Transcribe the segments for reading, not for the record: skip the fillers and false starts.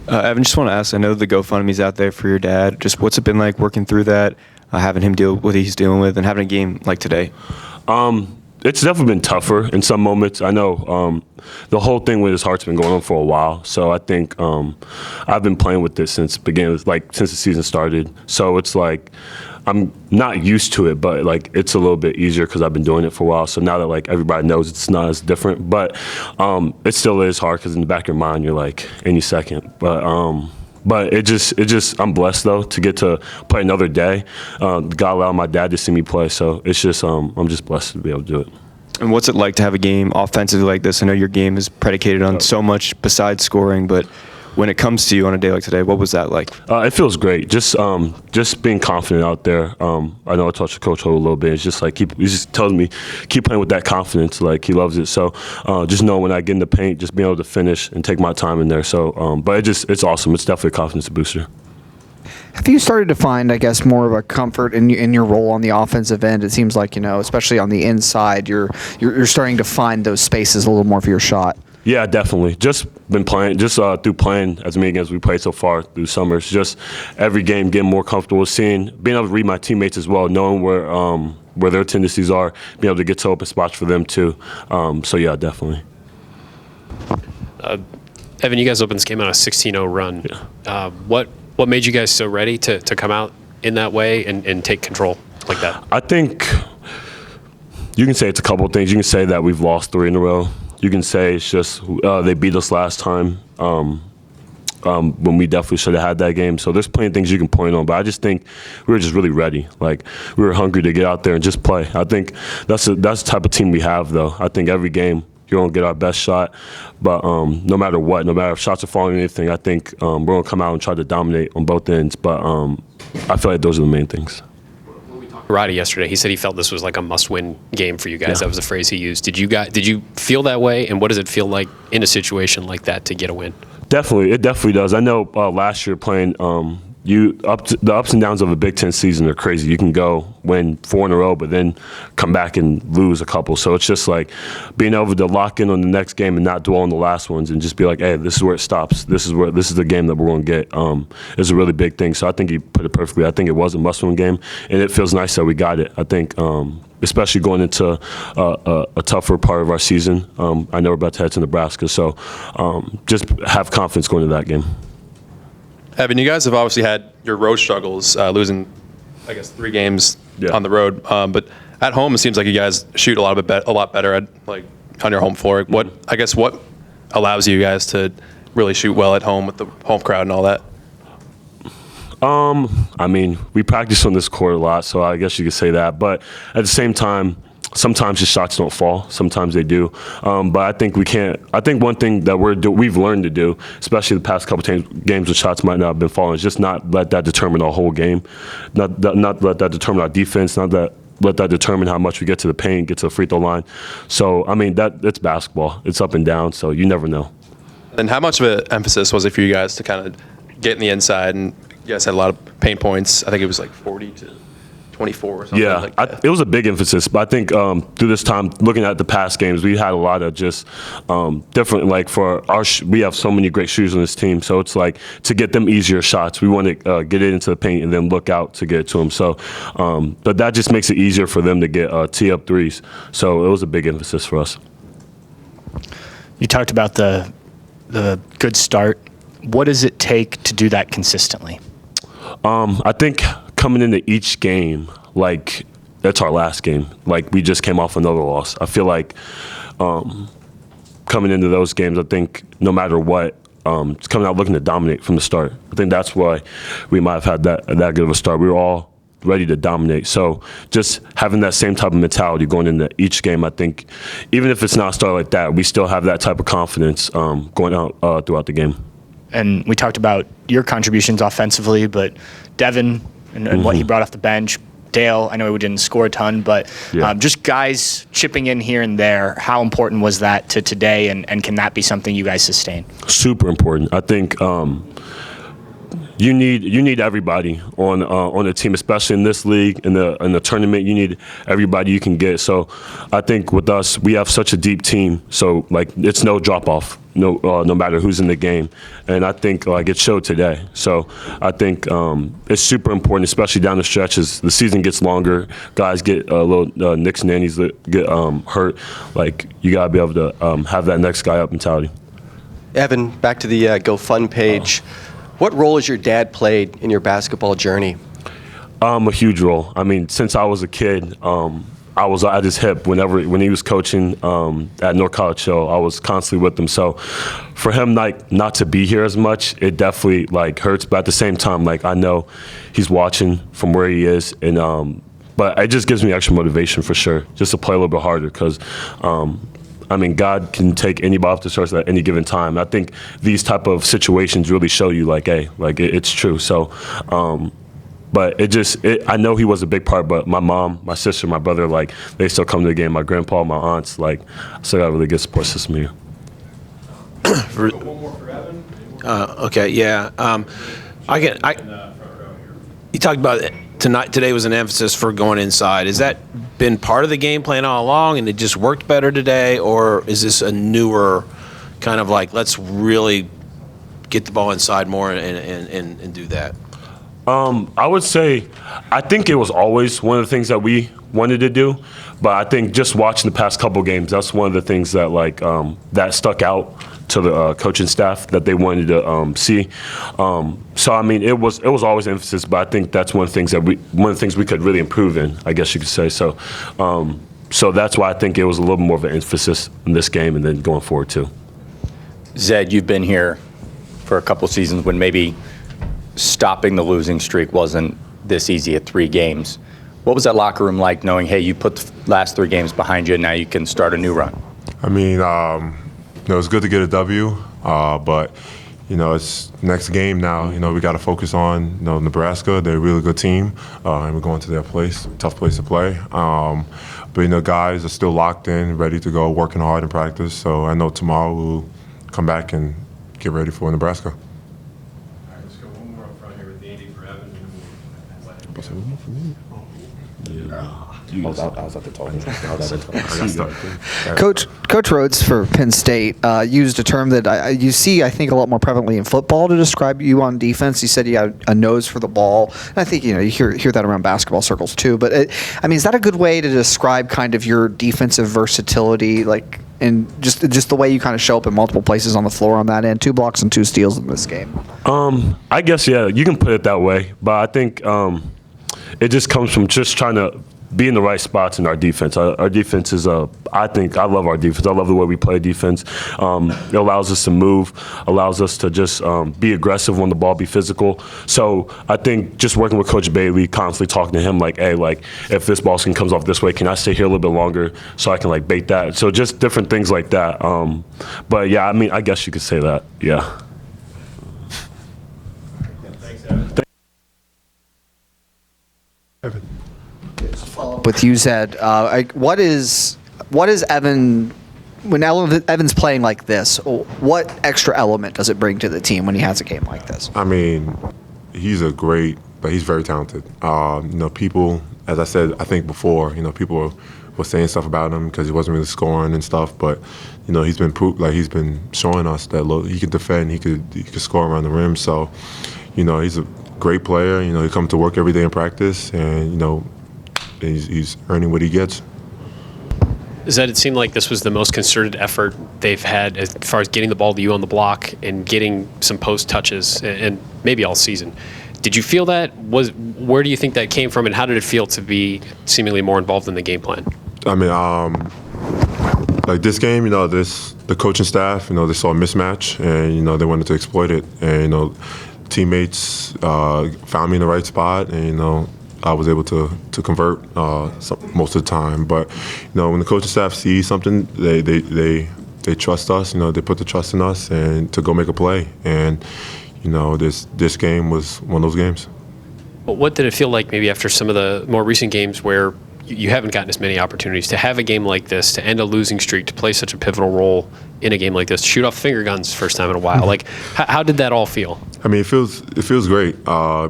Evan, just want to ask, I know the GoFundMe's out there for your dad. Just what's it been like working through that, having him deal with what he's dealing with, and having a game like today? It's definitely been tougher in some moments. I know the whole thing with his heart's been going on for a while. So I think I've been playing with this since the season started. So it's like I'm not used to it, but like it's a little bit easier because I've been doing it for a while. So now that like everybody knows, it's not as different. But it still is hard because in the back of your mind you're like any second. But it just I'm blessed though to get to play another day. God allowed my dad to see me play, so it's just I'm just blessed to be able to do it. And what's it like to have a game offensively like this? I know your game is predicated on so much besides scoring, but when it comes to you on a day like today, what was that like? It feels great. Just being confident out there. I know I talked to Coach Ho a little bit. It's just like he just tells me keep playing with that confidence. Like he loves it. So just know when I get in the paint, just being able to finish and take my time in there. So, but it's awesome. It's definitely a confidence booster. Have you started to find, I guess, more of a comfort in your role on the offensive end? It seems like, especially on the inside, you're starting to find those spaces a little more for your shot. Yeah, definitely. Just been playing, through playing as many games we played so far through summers. Just every game getting more comfortable, being able to read my teammates as well, knowing where their tendencies are, being able to get to open spots for them too. So yeah, definitely. Evan, you guys opened this game on a 16-0 run. Yeah. What made you guys so ready to come out in that way and take control like that? I think you can say it's a couple of things. You can say that we've lost 3 in a row. You can say it's just they beat us last time when we definitely should have had that game. So there's plenty of things you can point on, but I just think we were just really ready. Like we were hungry to get out there and just play. I think that's the type of team we have, though. I think every game you're gonna get our best shot, but no matter what, no matter if shots are falling or anything, I think we're gonna come out and try to dominate on both ends. But I feel like those are the main things. Roddy yesterday, he said he felt this was like a must-win game for you guys. Yeah. That was the phrase he used. Did you feel that way? And what does it feel like in a situation like that to get a win? Definitely, it definitely does. I know last year playing the ups and downs of a Big Ten season are crazy. You can go win 4 in a row, but then come back and lose a couple. So it's just like being able to lock in on the next game and not dwell on the last ones and just be like, hey, this is where it stops. This is the game that we're going to get. Is a really big thing. So I think he put it perfectly. I think it was a must-win game, and it feels nice that we got it. I think, especially going into a tougher part of our season. I know we're about to head to Nebraska, so just have confidence going into that game. Evan, you guys have obviously had your road struggles, losing, I guess, 3 games on the road. But at home, it seems like you guys shoot a lot better at on your home floor. What allows you guys to really shoot well at home with the home crowd and all that? I mean, we practice on this court a lot, so I guess you could say that. But at the same time, sometimes the shots don't fall. Sometimes they do. But I think we can't. I think one thing that we've learned to do, especially the past couple games where shots might not have been falling, is just not let that determine our whole game. Not let that determine our defense. Let that determine how much we get to the paint, get to the free throw line. So, I mean, it's basketball. It's up and down, so you never know. And how much of an emphasis was it for you guys to kind of get in the inside? And you guys had a lot of paint points. I think it was like 40 to 24 or something. Yeah, like that. It was a big emphasis. But I think through this time, looking at the past games, we had a lot of just different, like for we have so many great shooters on this team. So it's like to get them easier shots, we want to get it into the paint and then look out to get it to them. So, but that just makes it easier for them to get tee-up threes. So it was a big emphasis for us. You talked about the good start. What does it take to do that consistently? I think coming into each game, like that's our last game. Like we just came off another loss. I feel like coming into those games, I think no matter what, it's coming out looking to dominate from the start. I think that's why we might have had that good of a start. We were all ready to dominate. So just having that same type of mentality going into each game, I think even if it's not a start like that, we still have that type of confidence going out throughout the game. And we talked about your contributions offensively, but Devin and what he brought off the bench, Dale, I know we didn't score a ton, but just guys chipping in here and there, how important was that to today, and can that be something you guys sustain? Super important. I think you need everybody on the team, especially in this league, in the tournament. You need everybody you can get. So I think with us, we have such a deep team. So like it's no drop off, no matter who's in the game. And I think like it showed today. So I think it's super important, especially down the stretch as the season gets longer. Guys get a little nicks and nannies that get hurt. Like you gotta be able to have that next guy up mentality. Evan, back to the GoFund page. What role has your dad played in your basketball journey? A huge role. I mean, since I was a kid, I was at his hip when he was coaching at North College Hill. I was constantly with him. So for him not to be here as much, it definitely like hurts. But at the same time, like I know he's watching from where he is, and but it just gives me extra motivation for sure, just to play a little bit harder because. I mean, God can take anybody off the source at any given time. I think these type of situations really show you, like, hey, like it's true. So, but I know he was a big part. But my mom, my sister, my brother, like they still come to the game. My grandpa, my aunts, like I still got a really good support system here. One more for Evan. Okay, yeah. You talked about it. Today was an emphasis for going inside. Has that been part of the game plan all along and it just worked better today, or is this a newer kind of like let's really get the ball inside more and do that? I would say I think it was always one of the things that we wanted to do, but I think just watching the past couple games, that's one of the things that like that stuck out to the coaching staff that they wanted to see. So I mean, it was always emphasis, but I think that's one of the things we could really improve in, I guess you could say. So, so that's why I think it was a little more of an emphasis in this game and then going forward too. Zed, you've been here for a couple seasons when maybe stopping the losing streak wasn't this easy at 3 games. What was that locker room like knowing, hey, you put the last 3 games behind you and now you can start a new run? I mean, it's good to get a W, but, it's next game now. We got to focus on, Nebraska. They're a really good team, and we're going to their place, tough place to play. But, guys are still locked in, ready to go, working hard in practice. So I know tomorrow we'll come back and get ready for Nebraska. All right, let's go one more up front here with Andy for Evan. Coach Rhodes for Penn State used a term that you see, I think, a lot more prevalently in football to describe you on defense. He said you had a nose for the ball. And I think you hear that around basketball circles too. But is that a good way to describe kind of your defensive versatility, like, and just the way you kind of show up in multiple places on the floor on that end? 2 blocks and 2 steals in this game. I guess yeah, you can put it that way, but I think it just comes from just trying to be in the right spots in our defense. Our defense is I think I love our defense. I love the way we play defense. It allows us to move, allows us to just be aggressive on the ball, be physical. So I think just working with Coach Bailey, constantly talking to him like, hey, like if this ball comes off this way, can I stay here a little bit longer so I can like bait that? So just different things like that. But yeah, I mean, I guess you could say that. Yeah. Thanks, Evan. With you, Zed, what is Evan, when Evan's playing like this, what extra element does it bring to the team when he has a game like this? I mean, he's very talented. People, as I said, I think before, people were saying stuff about him because he wasn't really scoring and stuff, but he's been showing us that he could defend, he could score around the rim. So, he's a great player. He comes to work every day in practice, and he's earning what he gets. Zed, it seemed like this was the most concerted effort they've had as far as getting the ball to you on the block and getting some post touches, and maybe all season. Did you feel that? Where do you think that came from, and how did it feel to be seemingly more involved in the game plan? I mean, like this game, the coaching staff, they saw a mismatch, and they wanted to exploit it, and teammates found me in the right spot, and I was able to convert most of the time. But when the coaching staff sees something, they trust us. They put the trust in us and to go make a play. And this game was one of those games. But what did it feel like maybe after some of the more recent games where you haven't gotten as many opportunities to have a game like this, to end a losing streak, to play such a pivotal role in a game like this, to shoot off finger guns first time in a while. Like, how did that all feel? I mean, it feels great. A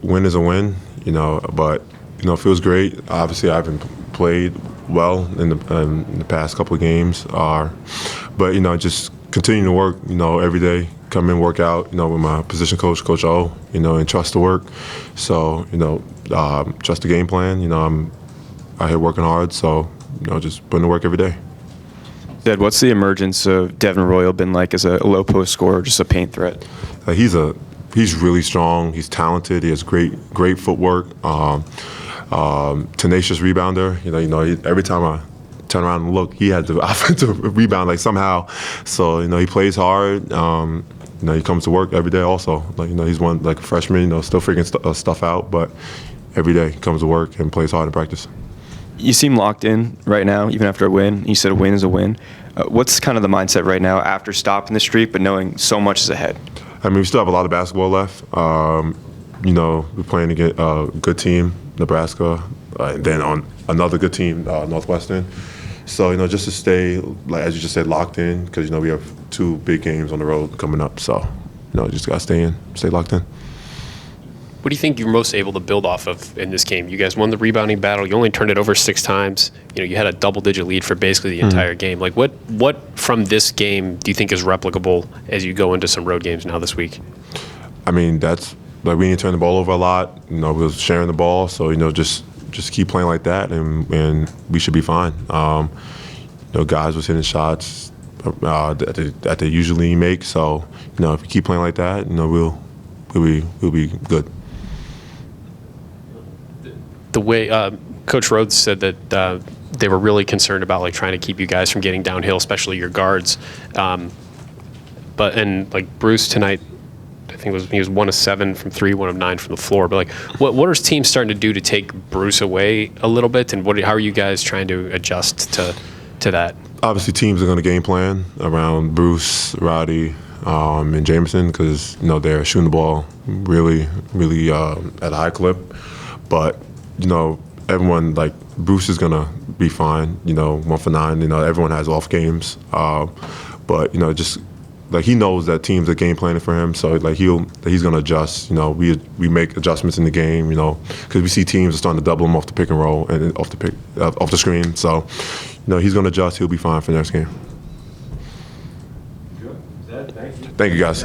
win is a win, but it feels great. Obviously, I haven't played well in the past couple of games, but just continue to work. Every day, come in, work out. With my position coach, Coach O. And trust the work. So trust the game plan. I'm out here working hard. So just putting to work every day. Zed, what's the emergence of Devin Royal been like as a low post scorer, just a paint threat? He's really strong. He's talented. He has great footwork. Tenacious rebounder. Every time I turn around and look, he had the offensive rebound like somehow. So he plays hard. He comes to work every day. Also, he's one like a freshman. Still figuring stuff out, but every day he comes to work and plays hard in practice. You seem locked in right now, even after a win. You said a win is a win. What's kind of the mindset right now after stopping the streak, but knowing so much is ahead? I mean, we still have a lot of basketball left. We're playing against a good team, Nebraska, and then on another good team, Northwestern. So, just to stay, like as you just said, locked in, because, we have 2 big games on the road coming up. So, just got to stay locked in. What do you think you're most able to build off of in this game? You guys won the rebounding battle. You only turned it over 6 times. You had a double-digit lead for basically the entire game. Like, what from this game do you think is replicable as you go into some road games now this week? I mean, that's like we didn't turn the ball over a lot. We was sharing the ball, so just keep playing like that, and we should be fine. Guys was hitting shots that they usually make. So if we keep playing like that, we'll be good. The way Coach Rhodes said that they were really concerned about like trying to keep you guys from getting downhill, especially your guards. But Bruce tonight, I think he was 1 of 7 from 3, 1 of 9 from the floor. But like, what are teams starting to do to take Bruce away a little bit, and how are you guys trying to adjust to that? Obviously, teams are going to game plan around Bruce, Roddy, and Jameson, because they're shooting the ball really, really at a high clip. But everyone, like, Bruce is going to be fine, 1 for 9. Everyone has off games. But, just, like, he knows that teams are game planning for him. So, like, he's going to adjust. We make adjustments in the game, because we see teams are starting to double him off the pick and roll and off the screen. So, he's going to adjust. He'll be fine for the next game. Thank you, guys.